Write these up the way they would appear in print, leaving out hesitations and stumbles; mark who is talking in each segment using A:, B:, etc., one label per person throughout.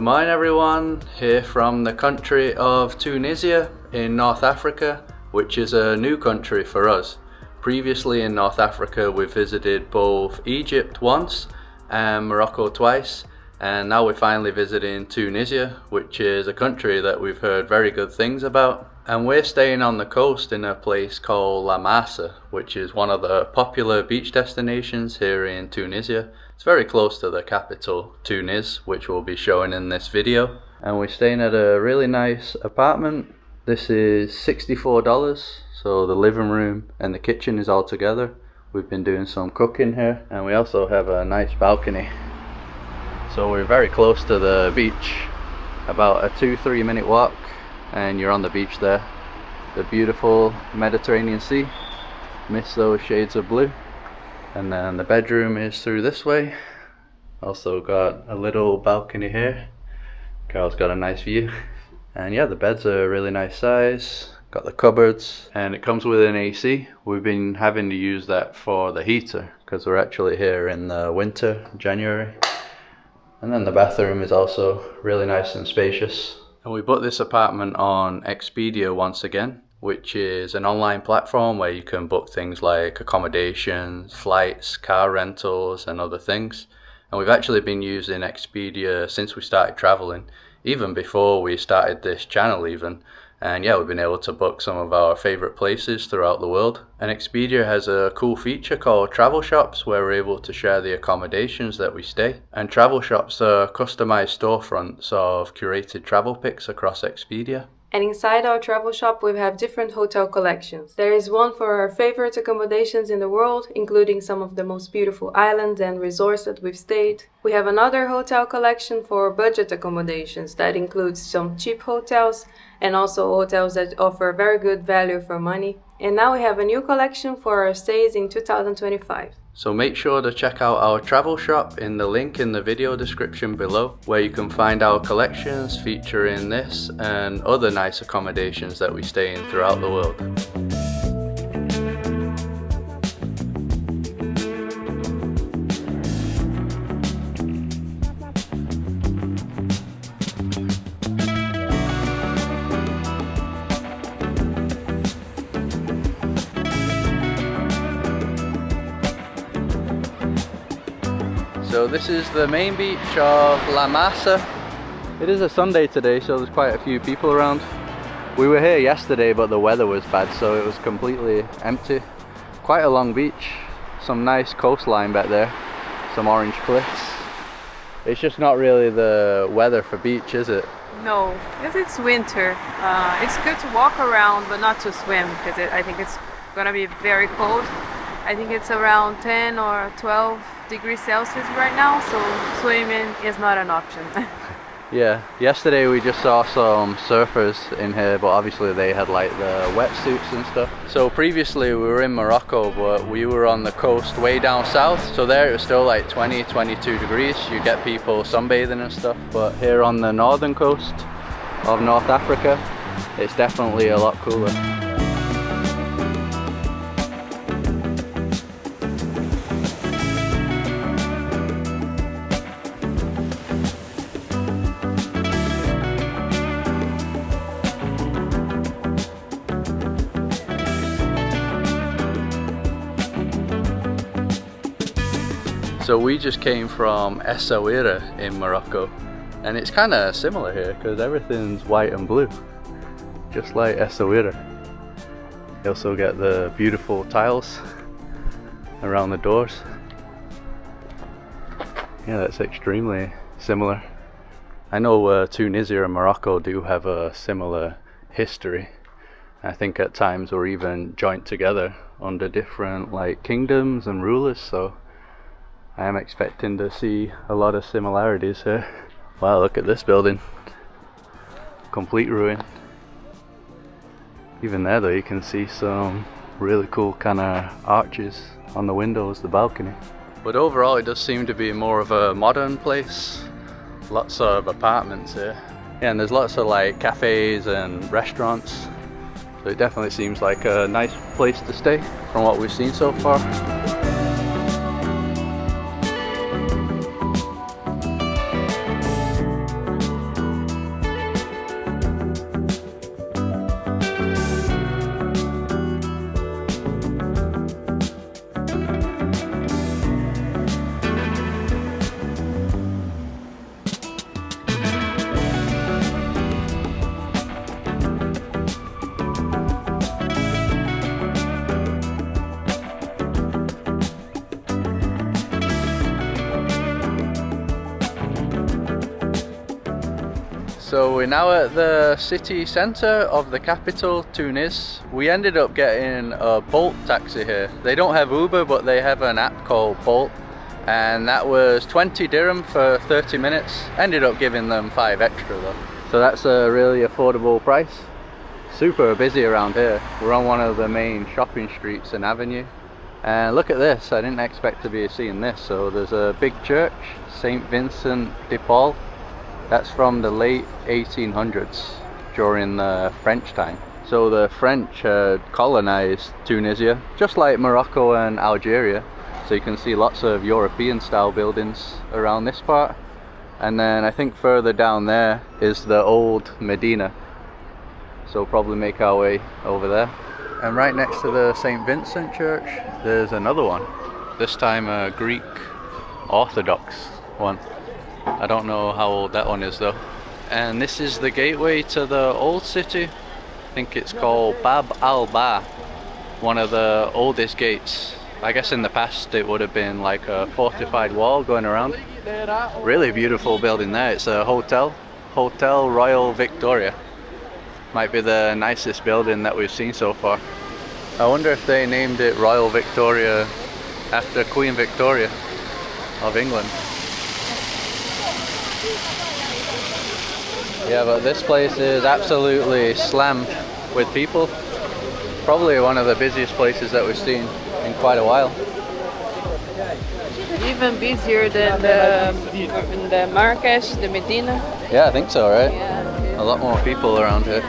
A: Good morning everyone, here from the country of Tunisia in North Africa, which is a new country for us. Previously in North Africa we visited both Egypt once and Morocco twice, and now we're finally visiting Tunisia, which is a country that we've heard very good things about. And we're staying on the coast in a place called La Marsa, which is one of the popular beach destinations here in Tunisia. It's very close to the capital, Tunis, which we'll be showing in this video. And we're staying at a really nice apartment. This is $64, so the living room and the kitchen is all together. We've been doing some cooking here, and we also have a nice balcony. So we're very close to the beach, about a 2-3 minute walk, and you're on the beach there. The beautiful Mediterranean Sea, miss those shades of blue. And then the bedroom is through this way. Also got a little balcony here. Carl's got a nice view. And yeah, the bed's a really nice size. Got the cupboards, and it comes with an AC. We've been having to use that for the heater because we're actually here in the winter, January. And then the bathroom is also really nice and spacious. And we booked this apartment on Expedia once again, which is an online platform where you can book things like accommodations, flights, car rentals and other things. And we've actually been using Expedia since we started traveling, even before we started this channel even. And yeah, we've been able to book some of our favorite places throughout the world. And Expedia has a cool feature called travel shops, where we're able to share the accommodations that we stay. And travel shops are customized storefronts of curated travel pics across Expedia.
B: And inside our travel shop, we have different hotel collections. There is one for our favorite accommodations in the world, including some of the most beautiful islands and resorts that we've stayed. We have another hotel collection for budget accommodations that includes some cheap hotels and also hotels that offer very good value for money. And now we have a new collection for our stays in 2025.
A: So make sure to check out our travel shop in the link in the video description below, where you can find our collections featuring this and other nice accommodations that we stay in throughout the world. So this is the main beach of La Marsa. It is a Sunday today, so there's quite a few people around. We were here yesterday, but the weather was bad, so it was completely empty. Quite a long beach, some nice coastline back there, some orange cliffs. It's just not really the weather for beach, is it?
C: No, because it's winter. It's good to walk around, but not to swim, because I think it's gonna be very cold. I think it's around 10 or 12 degrees Celsius right now, so swimming is not an option.
A: Yeah, yesterday we just saw some surfers in here, but obviously they had like the wetsuits and stuff. So previously we were in Morocco, but we were on the coast way down south, so there it was still like 20-22 degrees. You get people sunbathing and stuff, but here on the northern coast of North Africa, it's definitely a lot cooler. So we just came from Essaouira in Morocco, and it's kind of similar here because everything's white and blue, just like Essaouira. You also get the beautiful tiles around the doors. Yeah, that's extremely similar. I know Tunisia and Morocco do have a similar history. I think at times we're even joined together under different like kingdoms and rulers, so I am expecting to see a lot of similarities here. Wow, look at this building. Complete ruin. Even there though, you can see some really cool kind of arches on the windows, the balcony. But overall it does seem to be more of a modern place. Lots of apartments here. Yeah, and there's lots of like cafes and restaurants. So it definitely seems like a nice place to stay from what we've seen so far. So we're now at the city centre of the capital, Tunis. We ended up getting a Bolt taxi here. They don't have Uber, but they have an app called Bolt. And that was 20 dirham for 30 minutes. Ended up giving them 5 extra though. So that's a really affordable price. Super busy around here. We're on one of the main shopping streets and avenue. And look at this, I didn't expect to be seeing this. So there's a big church, St. Vincent de Paul. That's from the late 1800s, during the French time. So the French had colonized Tunisia, just like Morocco and Algeria. So you can see lots of European style buildings around this part. And then I think further down there is the old Medina. So we'll probably make our way over there. And right next to the St. Vincent Church, there's another one. This time a Greek Orthodox one. I don't know how old that one is though. And this is the gateway to the old city. I think it's called Bab al-Ba, one of the oldest gates. I guess in the past it would have been like a fortified wall going around. Really beautiful building there. It's a hotel, Hotel Royal Victoria. Might be the nicest building that we've seen so far. I wonder if they named it Royal Victoria after Queen Victoria of England. Yeah, but this place is absolutely slammed with people. Probably one of the busiest places that we've seen in quite a while.
C: Even busier than the Marrakesh, the Medina.
A: Yeah, I think so, right?
C: Yeah.
A: A lot more people around here.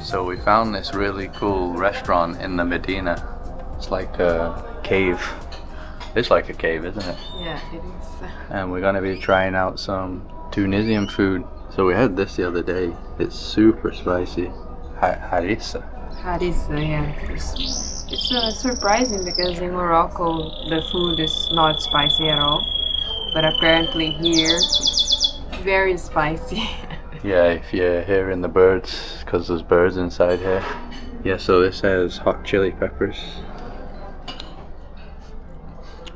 A: So we found this really cool restaurant in the Medina. It's like a cave. It's like a cave, isn't it?
C: Yeah, it is.
A: And we're gonna be trying out some Tunisian food. So we had this the other day. It's super spicy. Harissa.
C: Harissa, yeah. It's surprising because in Morocco the food is not spicy at all. But apparently here it's very spicy.
A: Yeah, if you're hearing the birds, because there's birds inside here. Yeah, so this has hot chili peppers.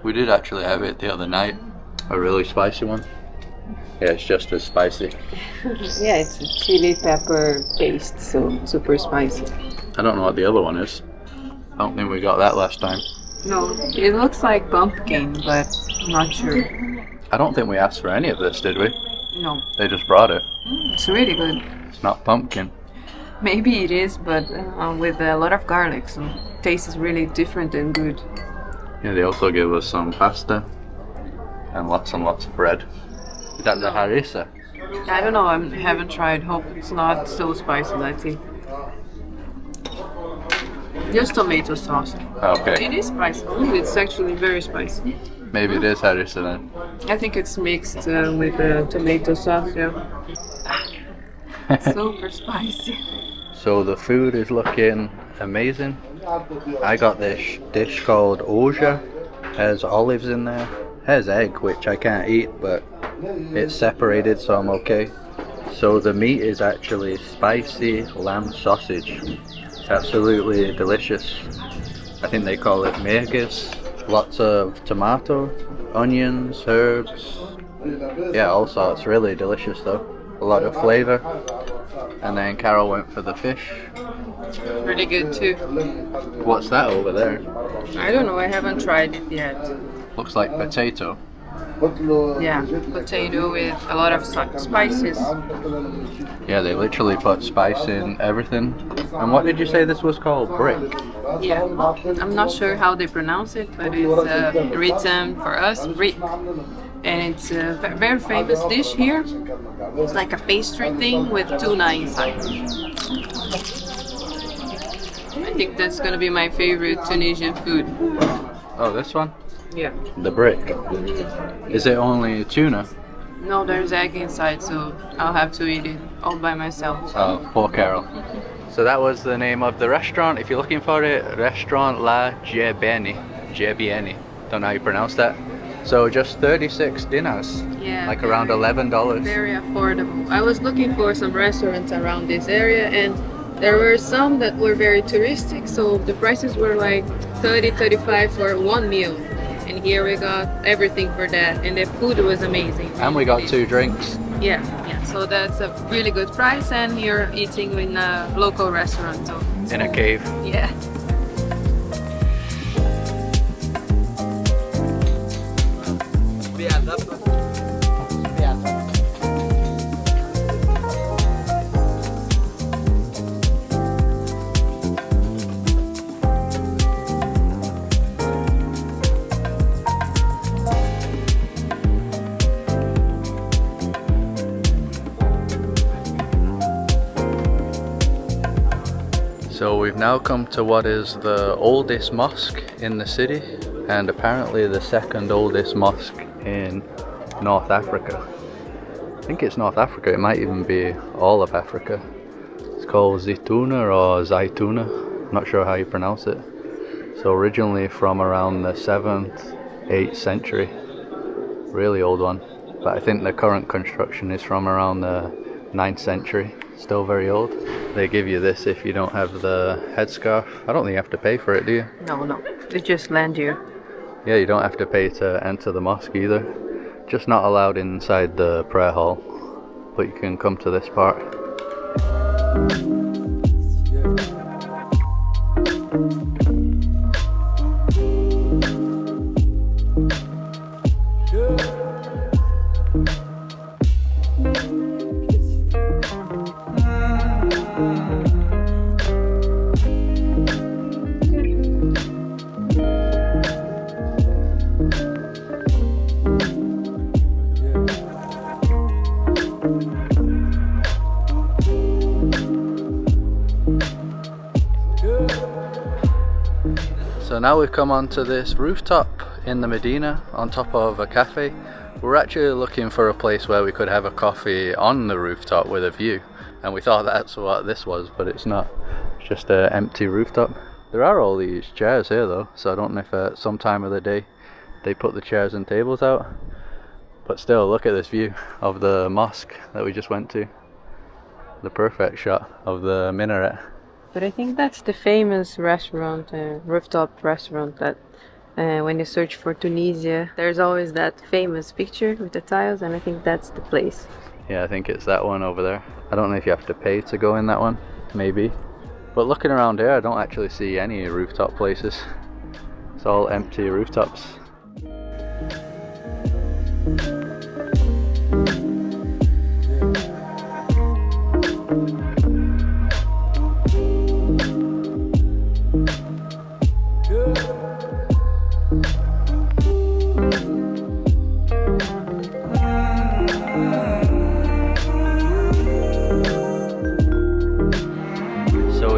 A: We did actually have it the other night, a really spicy one. Yeah, it's just as spicy.
C: Yeah, it's a chili pepper paste, so super spicy.
A: I don't know what the other one is. I don't think we got that last time.
C: No, it looks like pumpkin, but I'm not sure.
A: I don't think we asked for any of this, did we?
C: No.
A: They just brought it.
C: It's really good.
A: It's not pumpkin.
C: Maybe it is, but with a lot of garlic, so taste is really different and good.
A: Yeah, they also gave us some pasta and lots of bread. Is that the harissa?
C: I don't know, I haven't tried. Hope it's not so spicy, let's see. Just tomato sauce.
A: Okay.
C: It is spicy. It's actually very spicy.
A: Maybe it is harissa then.
C: I think it's mixed with tomato sauce, yeah. Super spicy.
A: So the food is looking amazing. I got this dish called oja. Has olives in there. Has egg, which I can't eat, but it's separated, so I'm okay. So the meat is actually spicy lamb sausage. It's absolutely delicious. I think they call it merguez. Lots of tomato, onions, herbs. Yeah, all sorts. Really delicious though. A lot of flavour. And then Carol went for the fish.
C: Really good too.
A: What's that over there?
C: I don't know, I haven't tried it yet.
A: Looks like potato.
C: Yeah, potato with a lot of spices.
A: Yeah, they literally put spice in everything. And what did you say this was called? Brick?
C: Yeah, I'm not sure how they pronounce it, but it's written for us, brick. And it's a very famous dish here. It's like a pastry thing with tuna inside. I think that's gonna be my favorite Tunisian food.
A: Oh, this one?
C: Yeah.
A: The brick. Is it only tuna?
C: No, there's egg inside, so I'll have to eat it all by myself.
A: Oh, poor Carol. So that was the name of the restaurant. If you're looking for it, Restaurant La Jebieni. Don't know how you pronounce that. So just 36 dinars.
C: Yeah.
A: Like around $11.
C: Very affordable. I was looking for some restaurants around this area, and there were some that were very touristic, so the prices were like 30, 35 for one meal. And here we got everything for that, and the food was amazing.
A: And we got 2 drinks.
C: Yeah. So that's a really good price, and you're eating in a local restaurant. So.
A: In a cave.
C: Yeah.
A: So we've now come to what is the oldest mosque in the city, and apparently the second oldest mosque in North Africa. I think it's North Africa, it might even be all of Africa. It's called Zaytuna or Zaytuna, I'm not sure how you pronounce it. So originally from around the 7th, 8th century, really old one. But I think the current construction is from around the 9th century, still very old. They give you this if you don't have the headscarf. I don't think you have to pay for it, do you?
C: No. They just lend you.
A: Yeah, you don't have to pay to enter the mosque either. Just not allowed inside the prayer hall, but you can come to this part. So now we've come onto this rooftop in the Medina on top of a cafe. We're actually looking for a place where we could have a coffee on the rooftop with a view, and we thought that's what this was, but it's not. It's just an empty rooftop. There are all these chairs here though, so I don't know if at some time of the day they put the chairs and tables out, but still, look at this view of the mosque that we just went to. The perfect shot of the minaret.
C: But I think that's the famous restaurant, rooftop restaurant, that when you search for Tunisia, there's always that famous picture with the tiles, and I think that's the place.
A: Yeah, I think it's that one over there. I don't know if you have to pay to go in that one, maybe. But looking around here, I don't actually see any rooftop places. It's all empty rooftops.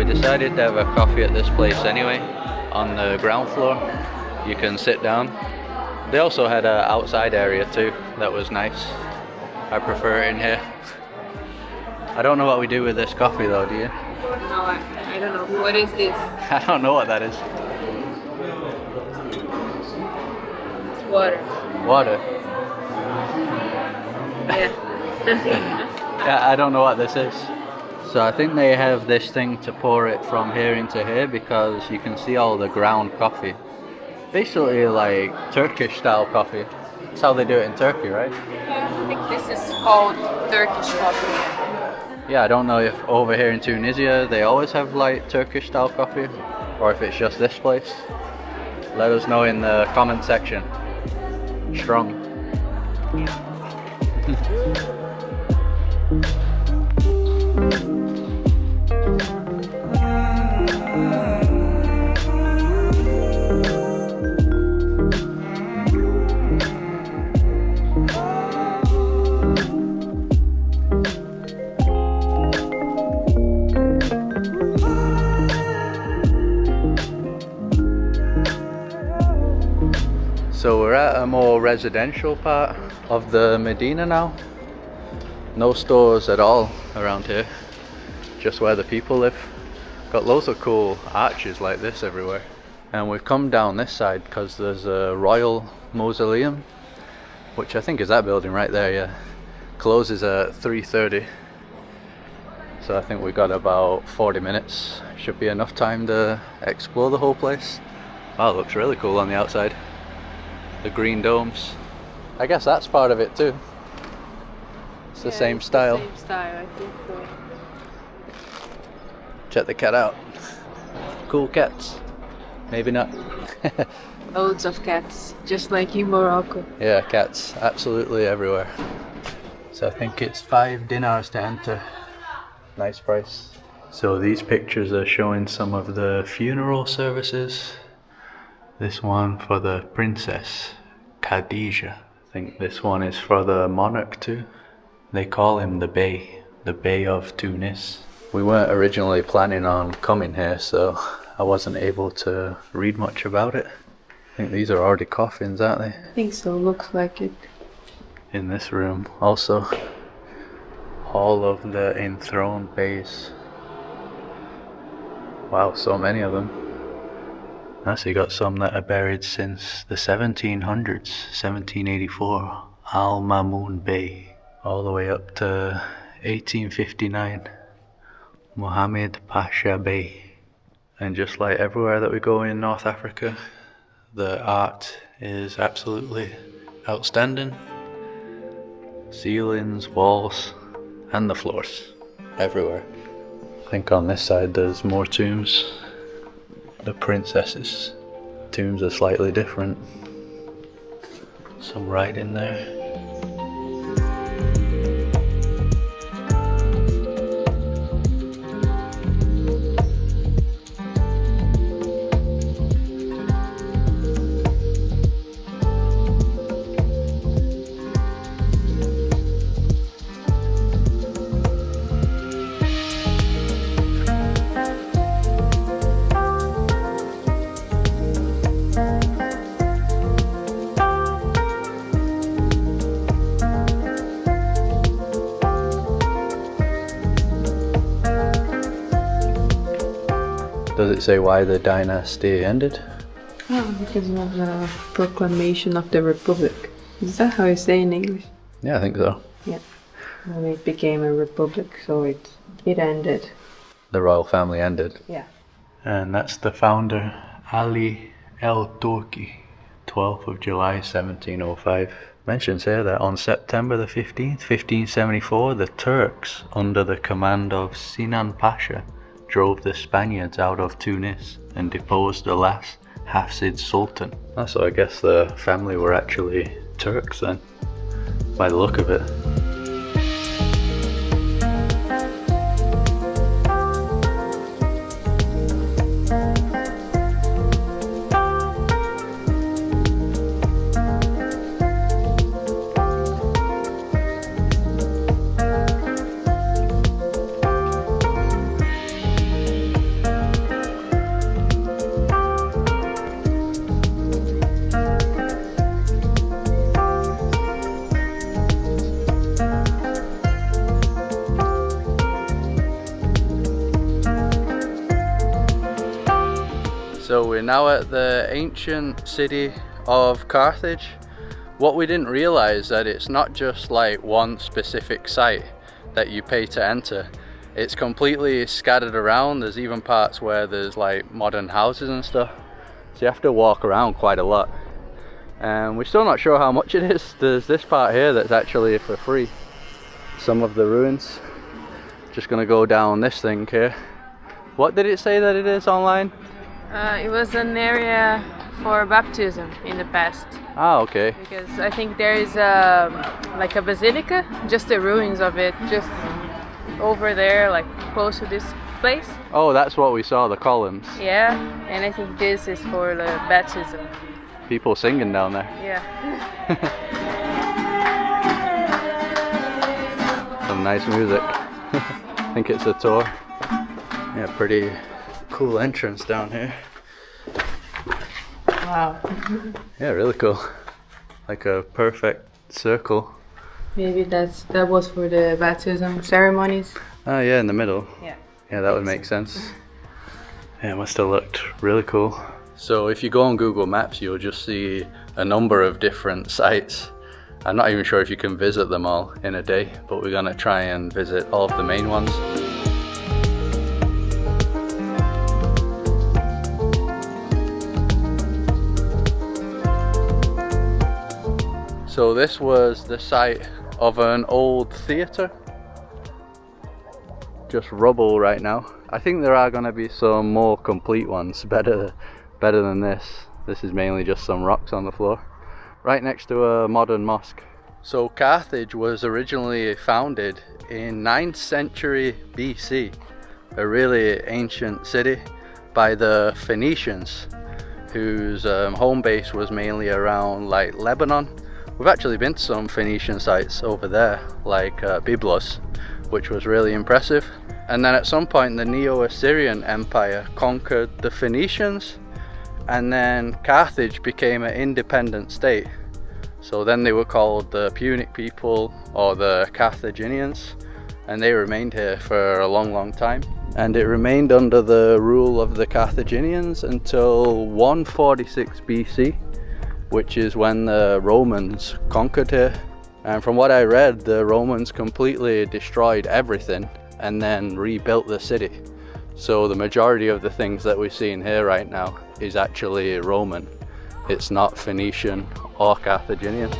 A: Decided to have a coffee at this place anyway, on the ground floor. You can sit down. They also had an outside area too, that was nice. I prefer it in here. I don't know what we do with this coffee though, do you?
C: No, I don't know. What is this?
A: I don't know what that is.
C: It's water.
A: Water?
C: Yeah.
A: Yeah, I don't know what this is. So I think they have this thing to pour it from here into here because you can see all the ground coffee. Basically like Turkish style coffee. That's how they do it in Turkey, right?
C: Yeah, I think this is called Turkish coffee.
A: Yeah, I don't know if over here in Tunisia they always have like Turkish style coffee or if it's just this place. Let us know in the comment section. Strong. So we're at a more residential part of the Medina now. No stores at all around here, just where the people live. Got loads of cool arches like this everywhere. And we've come down this side because there's a royal mausoleum, which I think is that building right there, yeah. Closes at 3:30. So I think we got about 40 minutes. Should be enough time to explore the whole place. Wow, it looks really cool on the outside. The green domes. I guess that's part of it too. It's the same style.
B: The same style, I think so.
A: Check the cat out. Cool cats. Maybe not.
B: Loads of cats, just like in Morocco.
A: Yeah, cats absolutely everywhere. So I think it's 5 dinars to enter. Nice price. So these pictures are showing some of the funeral services. This one for the princess, Khadija. I think this one is for the monarch too. They call him the Bey of Tunis. We weren't originally planning on coming here, so I wasn't able to read much about it. I think these are already coffins, aren't they?
B: I think so, looks like it.
A: In this room also, all of the enthroned beys. Wow, so many of them. So you got some that are buried since the 1700s, 1784, Al Mamun Bey, all the way up to 1859, Mohammed Pasha Bey. And just like everywhere that we go in North Africa, the art is absolutely outstanding. Ceilings, walls, and the floors, everywhere. I think on this side there's more tombs. The princesses' tombs are slightly different. Some writing there. Does it say why the dynasty ended?
B: Oh, because of the proclamation of the Republic. Is that how you say in English?
A: Yeah, I think so.
B: Yeah. When it became a republic, so it ended.
A: The royal family ended.
B: Yeah.
A: And that's the founder, Ali El Turki, 12th of July 1705. Mentions here that on September the 15th, 1574, the Turks, under the command of Sinan Pasha, drove the Spaniards out of Tunis and deposed the last Hafsid Sultan. So I guess the family were actually Turks then, by the look of it. So we're now at the ancient city of Carthage. What we didn't realize that it's not just like one specific site that you pay to enter. It's completely scattered around. There's even parts where there's like modern houses and stuff. So you have to walk around quite a lot. And we're still not sure how much it is. There's this part here that's actually for free. Some of the ruins. Just gonna go down this thing here. What did it say that it is online?
C: It was an area for baptism in the past.
A: Ah, okay.
C: Because I think there is like a basilica, just the ruins of it, just over there, like close to this place.
A: Oh, that's what we saw, the columns.
C: Yeah, and I think this is for the baptism.
A: People singing down there.
C: Yeah.
A: Some nice music. I think it's a tour. Yeah, pretty cool entrance down here.
B: Wow.
A: Yeah, really cool. Like a perfect circle.
B: Maybe that was for the baptism ceremonies.
A: Oh yeah, in the middle.
B: Yeah.
A: Yeah, that would make sense. Yeah, it must have looked really cool. So if you go on Google Maps, you'll just see a number of different sites. I'm not even sure if you can visit them all in a day, but we're gonna try and visit all of the main ones. So this was the site of an old theatre. Just rubble right now. I think there are gonna be some more complete ones, better than this. This is mainly just some rocks on the floor, right next to a modern mosque. So Carthage was originally founded in 9th century BC, a really ancient city, by the Phoenicians, whose home base was mainly around like Lebanon. We've actually been to some Phoenician sites over there, like Byblos, which was really impressive. And then at some point the Neo-Assyrian Empire conquered the Phoenicians, and then Carthage became an independent state. So then they were called the Punic people, or the Carthaginians, and they remained here for a long time. And it remained under the rule of the Carthaginians until 146 BC, which is when the Romans conquered here. And from what I read, the Romans completely destroyed everything and then rebuilt the city. So the majority of the things that we're seeing here right now is actually Roman. It's not Phoenician or Carthaginian.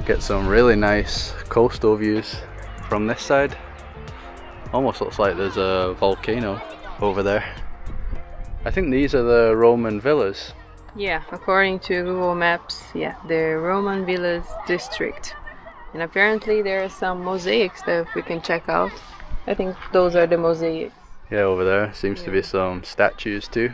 A: Get some really nice coastal views from this side. Almost looks like there's a volcano over there. I think these are the Roman villas.
C: Yeah, according to Google Maps, yeah, the Roman Villas district. And apparently there are some mosaics that we can check out. I think those are the mosaics.
A: Yeah, over there seems to be some statues too.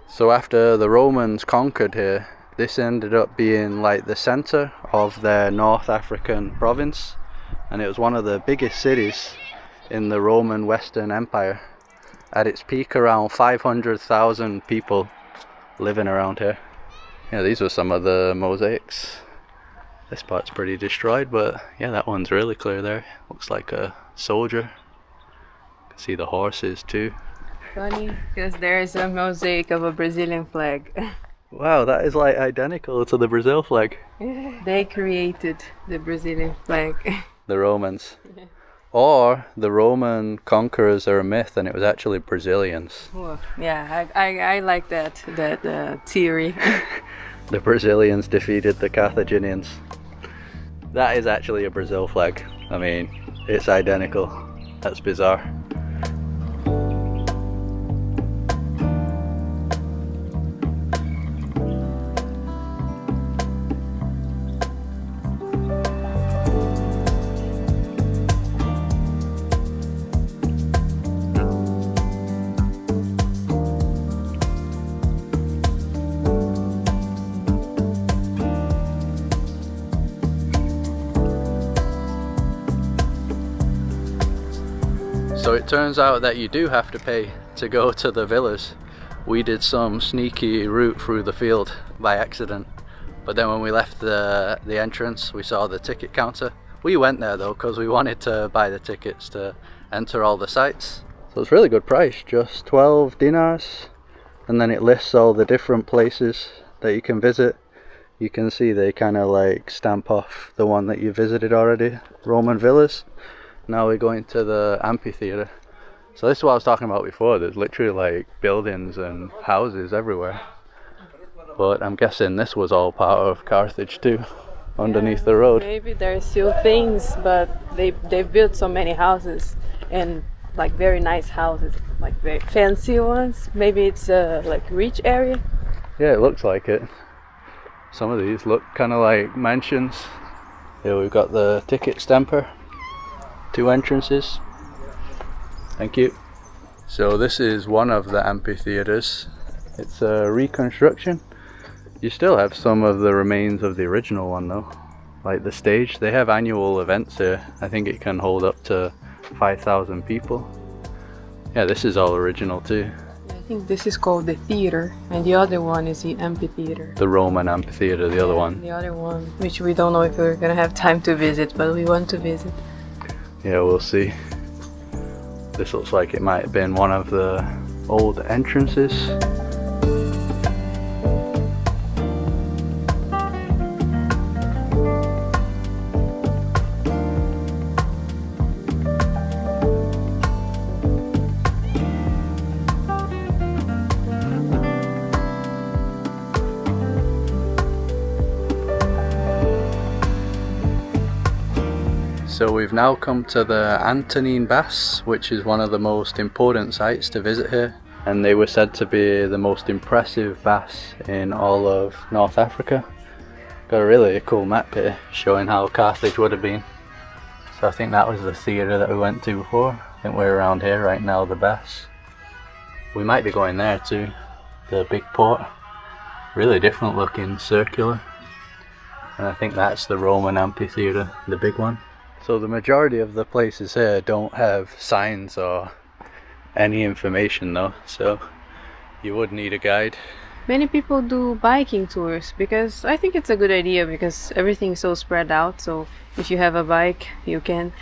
A: So after the Romans conquered here, this ended up being like the center of their North African province, and it was one of the biggest cities in the Roman Western Empire. At its peak, around 500,000 people living around here. Yeah, these were some of the mosaics. This part's pretty destroyed, but yeah, that one's really clear there. Looks like a soldier. You can see the horses too.
C: Funny, because there's a mosaic of a Brazilian flag.
A: Wow, that is like identical to the Brazil flag.
C: They created the Brazilian flag.
A: The Romans. Or the Roman conquerors are a myth and it was actually Brazilians.
C: Whoa. Yeah, I like that theory.
A: The Brazilians defeated the Carthaginians. That is actually a Brazil flag. I mean, it's identical. That's bizarre. So it turns out that you do have to pay to go to the villas. We did some sneaky route through the field by accident, but then when we left the entrance we saw the ticket counter. We went there though because we wanted to buy the tickets to enter all the sites. So it's really good price, just 12 dinars, and then it lists all the different places that you can visit. You can see they kind of like stamp off the one that you visited already, Roman villas. Now we're going to the amphitheater. So this is what I was talking about before. There's literally like buildings and houses everywhere. But I'm guessing this was all part of Carthage too, underneath the road.
C: Maybe there's still things, but they've built so many houses, and like very nice houses, like very fancy ones. Maybe it's a like rich area.
A: Yeah, it looks like it. Some of these look kind of like mansions. Here we've got the ticket stamper, 2 entrances. Thank you. So this is one of the amphitheaters. It's a reconstruction. You still have some of the remains of the original one though, like the stage. They have annual events here. I think it can hold up to 5,000 people. Yeah, this is all original too.
B: I think this is called the theater, and the other one is the amphitheater.
A: The Roman amphitheater, the other one.
B: The other one, which we don't know if we're gonna have time to visit, but we want to visit.
A: Yeah, we'll see. This looks like it might have been one of the old entrances. So we've now come to the Antonine Baths, which is one of the most important sites to visit here, and they were said to be the most impressive baths in all of North Africa. Got a really cool map here showing how Carthage would have been. So I think that was the theatre that we went to before. I think we're around here right now, the baths. We might be going there too, the big port. Really different looking, circular. And I think that's the Roman amphitheatre, the big one. So the majority of the places here don't have signs or any information though, so you would need a guide.
B: Many people do biking tours because I think it's a good idea because everything's so spread out. So if you have a bike, you can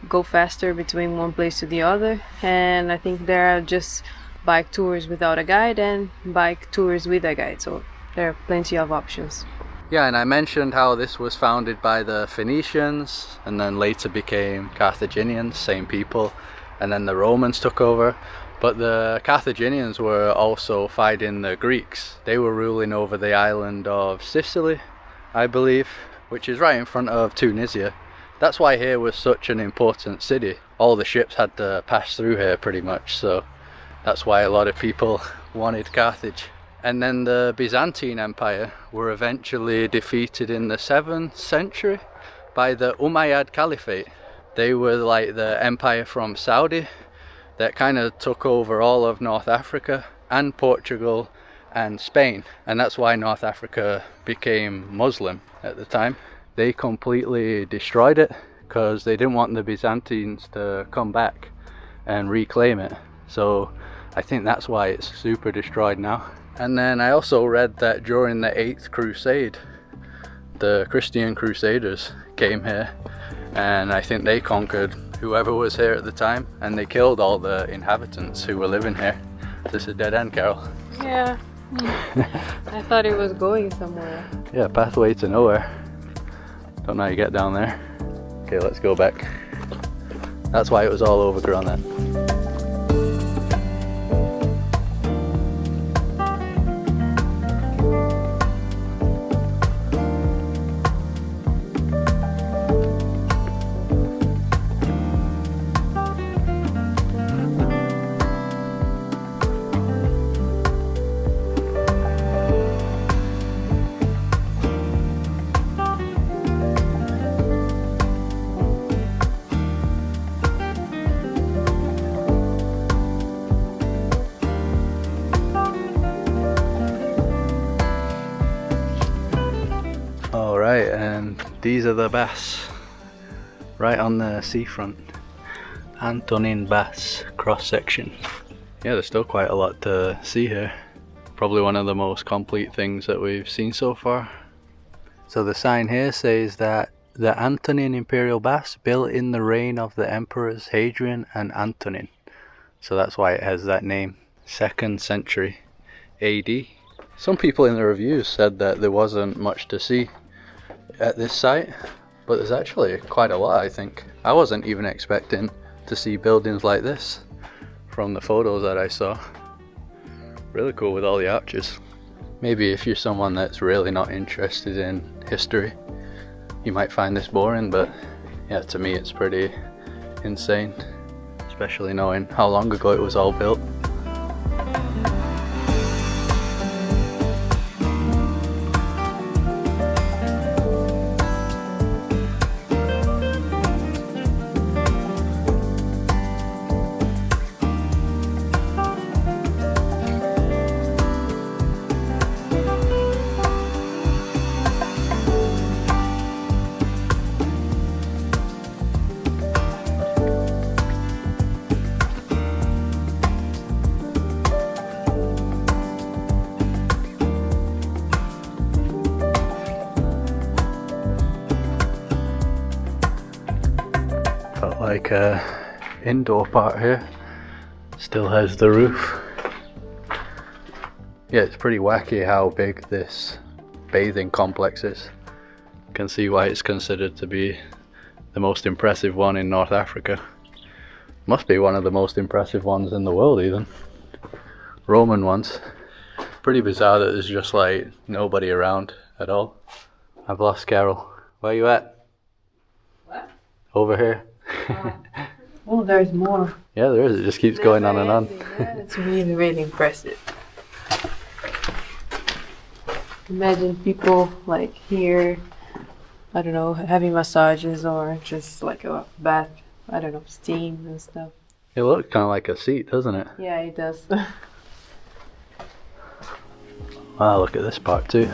B: go faster between one place to the other. And I think there are just bike tours without a guide and bike tours with a guide. So there are plenty of options.
A: Yeah, and I mentioned how this was founded by the Phoenicians and then later became Carthaginians, same people, and then the Romans took over. But the Carthaginians were also fighting the Greeks. They were ruling over the island of Sicily, I believe, which is right in front of Tunisia. That's why here was such an important city. All the ships had to pass through here pretty much, so that's why a lot of people wanted Carthage. And then the Byzantine Empire were eventually defeated in the 7th century by the Umayyad Caliphate. They were like the empire from Saudi that kind of took over all of North Africa and Portugal and Spain. And that's why North Africa became Muslim at the time. They completely destroyed it because they didn't want the Byzantines to come back and reclaim it. So I think that's why it's super destroyed now. And then I also read that during the 8th Crusade, the Christian Crusaders came here, and I think they conquered whoever was here at the time, and they killed all the inhabitants who were living here. This is a dead end, Carol.
B: Yeah, I thought it was going somewhere.
A: Yeah, pathway to nowhere. Don't know how you get down there. Okay, let's go back. That's why it was all overgrown then. Alright, and these are the baths right on the seafront. Antonine Baths cross section. Yeah, there's still quite a lot to see here. Probably one of the most complete things that we've seen so far. So the sign here says that the Antonine Imperial Baths built in the reign of the emperors Hadrian and Antonin. So that's why it has that name. 2nd century AD. Some people in the reviews said that there wasn't much to see at this site, but there's actually quite a lot, I think. I wasn't even expecting to see buildings like this from the photos that I saw. Really cool with all the arches. Maybe if you're someone that's really not interested in history, you might find this boring, but yeah, to me it's pretty insane, especially knowing how long ago it was all built. like a indoor part here. Still has the roof. Yeah, it's pretty wacky how big this bathing complex is. You can see why it's considered to be the most impressive one in North Africa. Must be one of the most impressive ones in the world even. Roman ones. Pretty bizarre that there's just like nobody around at all. I've lost Carol. Where you at?
B: What?
A: Over here.
B: Oh, there's more.
A: Yeah, there is. It just keeps going on and on.
B: Yeah, it's really, really impressive. Imagine people like here, I don't know, having massages or just like a bath, I don't know, steam and stuff.
A: It looks kind of like a seat, doesn't it?
B: Yeah, it does.
A: Wow, look at this part too.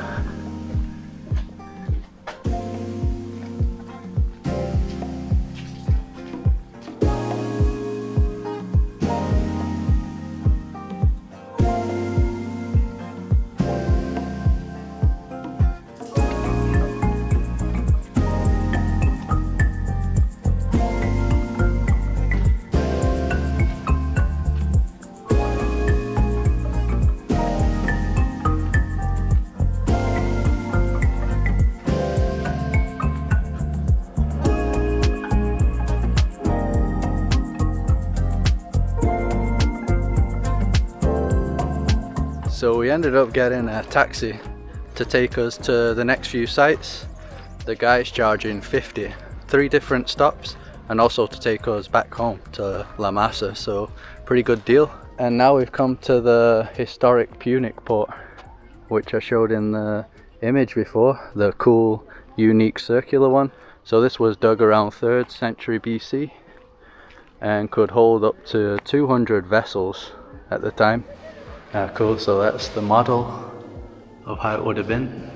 A: So we ended up getting a taxi to take us to the next few sites. The guy's charging 50, 3 different stops, and also to take us back home to La Marsa, so pretty good deal. And now we've come to the historic Punic port, which I showed in the image before, the cool, unique circular one. So this was dug around 3rd century BC and could hold up to 200 vessels at the time. Cool, so that's the model of how it would have been.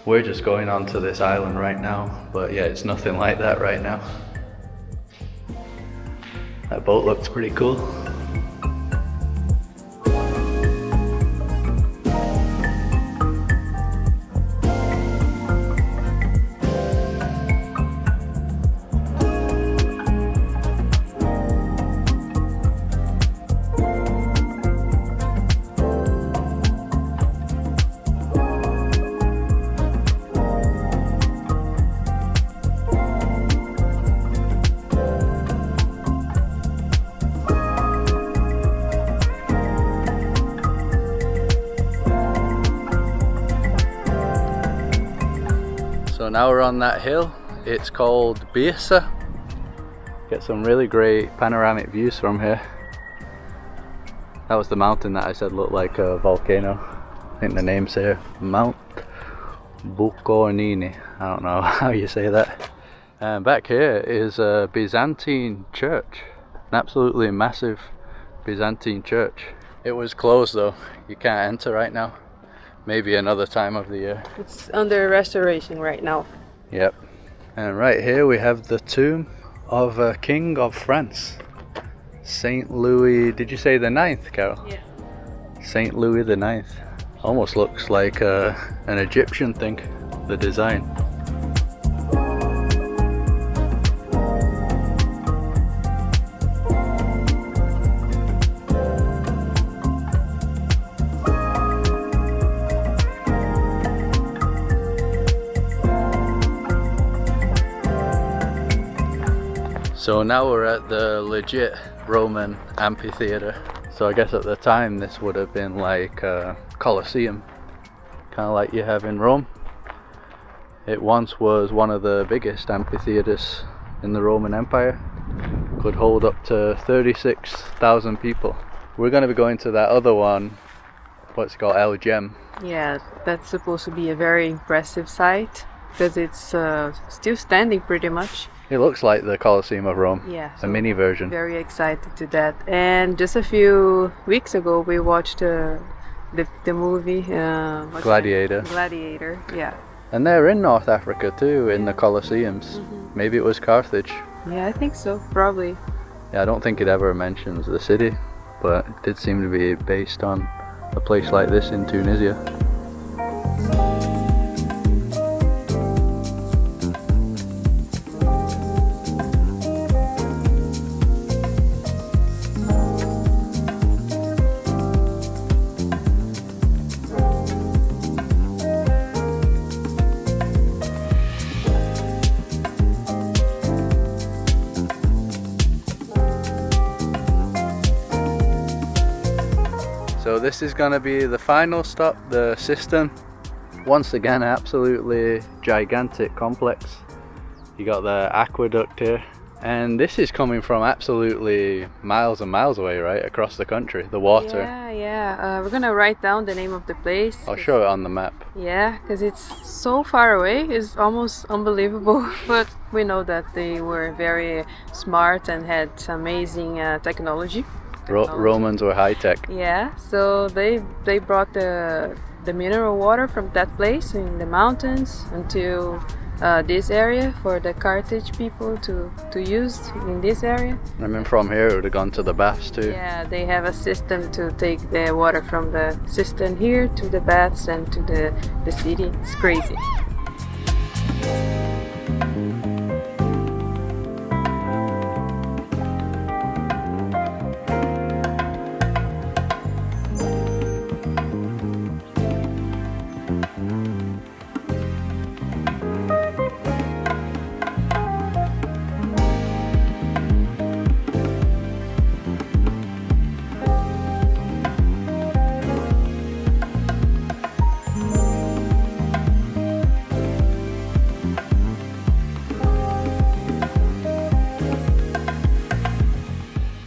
A: We're just going onto this island right now, but yeah, it's nothing like that right now. That boat looks pretty cool. So now we're on that hill. It's called Byrsa. Get some really great panoramic views from here. That was the mountain that I said looked like a volcano. I think the name's here, Mount Bukornini. I don't know how you say that. And back here is a Byzantine church. An absolutely massive Byzantine church. It was closed though. You can't enter right now. Maybe another time of the year.
B: It's under restoration right now.
A: Yep. And right here we have the tomb of a king of France. Saint Louis, did you say the 9th, Carol?
B: Yeah.
A: Saint Louis the 9th. Almost looks like an Egyptian thing, the design. So now we're at the legit Roman amphitheater. So I guess at the time this would have been like a Colosseum, kind of like you have in Rome. It once was one of the biggest amphitheaters in the Roman Empire. Could hold up to 36,000 people. We're going to be going to that other one, what's it called, El Gem.
B: Yeah, that's supposed to be a very impressive site because it's still standing pretty much.
A: It looks like the Colosseum of Rome,
B: Yeah,
A: a mini version.
B: Very excited to that. And just a few weeks ago we watched the movie
A: Gladiator.
B: Gladiator, yeah.
A: And they're in North Africa too, in the Colosseums. Maybe it was Carthage.
B: Yeah, I think so, probably.
A: Yeah, I don't think it ever mentions the city, but it did seem to be based on a place like this in Tunisia. So this is gonna be the final stop, the cistern. Once again, absolutely gigantic complex. You got the aqueduct here, and this is coming from absolutely miles and miles away, right? Across the country, the water.
C: Yeah. We're gonna write down the name of the place.
A: I'll show it on the map.
C: Yeah, because it's so far away. It's almost unbelievable. But we know that they were very smart and had amazing technology.
A: Romans were high tech.
C: Yeah, so they brought the mineral water from that place in the mountains until this area for the Carthage people to use in this area.
A: I mean, from here it would have gone to the baths too.
C: Yeah, they have a system to take the water from the cistern here to the baths and to the city. It's crazy.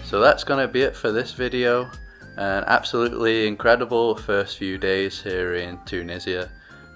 A: So that's going to be it for this video. An absolutely incredible first few days here in Tunisia.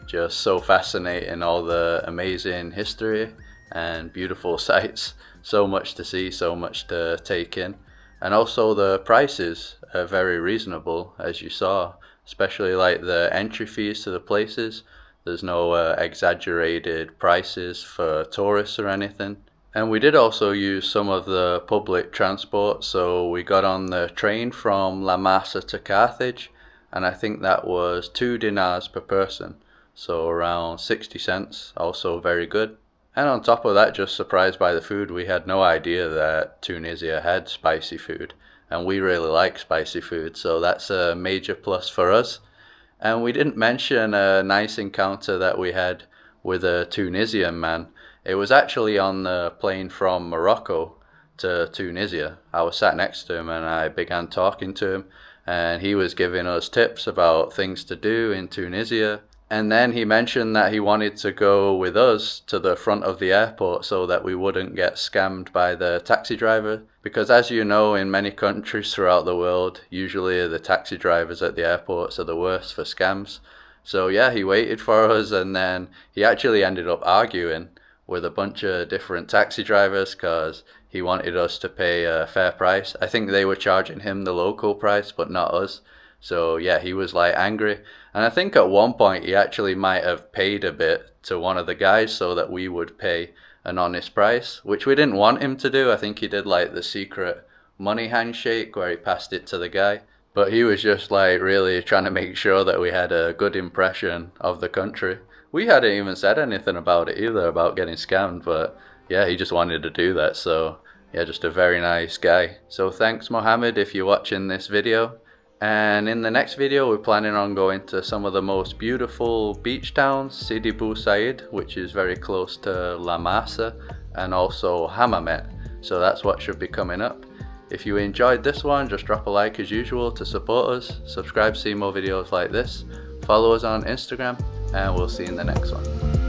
A: Just so fascinating, all the amazing history and beautiful sights. So much to see, so much to take in. And also the prices are very reasonable, as you saw, especially like the entry fees to the places. There's no exaggerated prices for tourists or anything. And we did also use some of the public transport, so we got on the train from La Marsa to Carthage, and I think that was 2 dinars per person, so around 60 cents, also very good. And on top of that, just surprised by the food. We had no idea that Tunisia had spicy food, and we really like spicy food, so that's a major plus for us. And we didn't mention a nice encounter that we had with a Tunisian man. It was actually on the plane from Morocco to Tunisia. I was sat next to him and I began talking to him, and he was giving us tips about things to do in Tunisia. And then he mentioned that he wanted to go with us to the front of the airport so that we wouldn't get scammed by the taxi driver. Because as you know, in many countries throughout the world, usually the taxi drivers at the airports are the worst for scams. So yeah, he waited for us, and then he actually ended up arguing with a bunch of different taxi drivers because he wanted us to pay a fair price. I think they were charging him the local price, but not us. So yeah, he was like angry. And I think at one point he actually might have paid a bit to one of the guys so that we would pay an honest price, which we didn't want him to do. I think he did like the secret money handshake where he passed it to the guy. But he was just like really trying to make sure that we had a good impression of the country. We hadn't even said anything about it either, about getting scammed, but yeah, he just wanted to do that. So yeah, just a very nice guy. So thanks Mohammed if you're watching this video. And in the next video, we're planning on going to some of the most beautiful beach towns, Sidi Bou Said, which is very close to La Marsa, and also Hammamet. So that's what should be coming up. If you enjoyed this one, just drop a like as usual to support us. Subscribe to see more videos like this. Follow us on Instagram, and we'll see you in the next one.